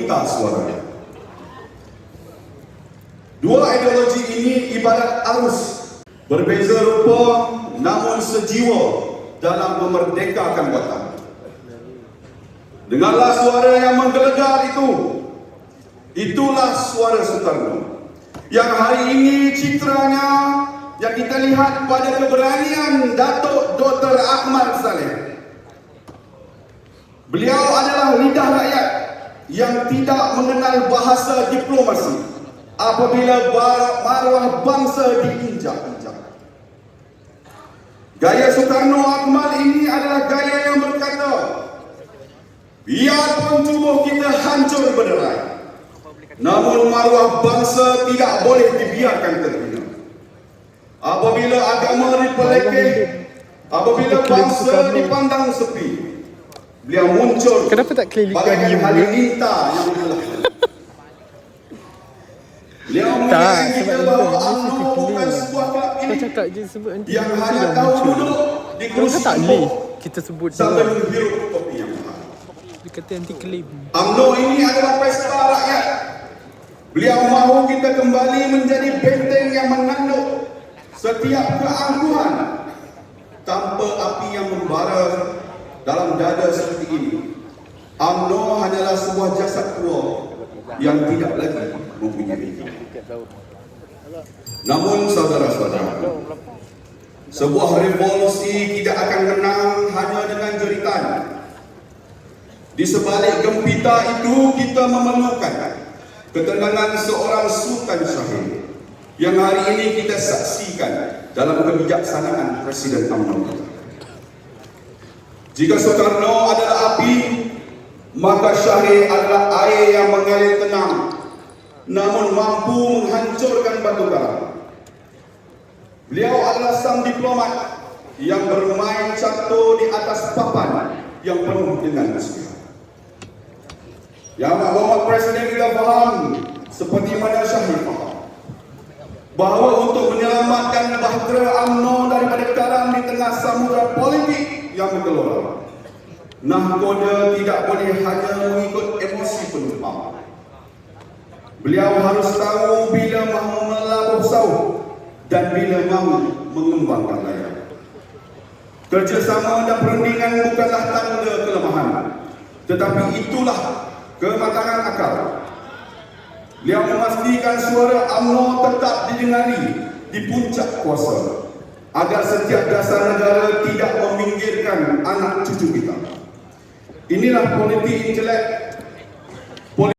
pita suara. Dua ideologi ini ibarat arus, berbeza rupa namun sejiwa dalam memerdekakan watan. Dengarlah suara yang menggelegar itu. Itulah suara Soekarno yang hari ini citranya yang kita lihat pada keberanian Datuk Dr. Ahmad Saleh. Beliau adalah lidah rakyat yang tidak mengenal bahasa diplomasi apabila maruah bangsa diinjak-injak. Gaya Soekarno Akmal ini adalah gaya yang berkata, biarpun tubuh kita hancur berderai, namun maruah bangsa tidak boleh dibiarkan terhina. Apabila agama dipelekeh, apabila bangsa dipandang sepi, beliau muncul bagaikan halilintar yang melelahkan. Beliau mengingatkan kita bahawa UMNO bukan sebuah kelab elit yang hanya tahu duduk di kursi empuk sambil menghirup kopi yang mahal. Dia kata anti klaim. UMNO ini adalah pesta rakyat. Beliau mahu kita kembali menjadi benteng yang menanduk setiap keangkuhan tanpa api yang membara dalam dada seperti ini. UMNO hanyalah sebuah jasad tua yang tidak lagi mempunyai. Namun saudara-saudara, sebuah revolusi tidak akan menang hanya dengan jeritan. Di sebalik gempita itu kita memerlukan ketenangan seorang Sultan Syahid yang hari ini kita saksikan dalam kebijaksanaan Presiden UMNO. Jika Soekarno adalah api, maka Syahid adalah air yang mengalir tenang namun mampu menghancurkan batu bara. Beliau adalah sang diplomat yang bermain catur di atas papan yang penuh dengan musibah. Yang Bapak Presiden kita faham seperti mana Syahid faham bahawa untuk menyelamatkan bahtera UMNO daripada karam di tengah samudera politik yang bergelora, nahkoda tidak boleh hanya mengikut emosi penumpang. Beliau harus tahu bila mahu melabuh sauh dan bila mahu mengembangkan layar. Kerjasama dan perundingan bukanlah tanda kelemahan, tetapi itulah kematangan akal. Beliau memastikan suara UMNO tetap didengari di puncak kuasa agar setiap dasar negara tidak meminggirkan anak cucu kita. Inilah politik intelek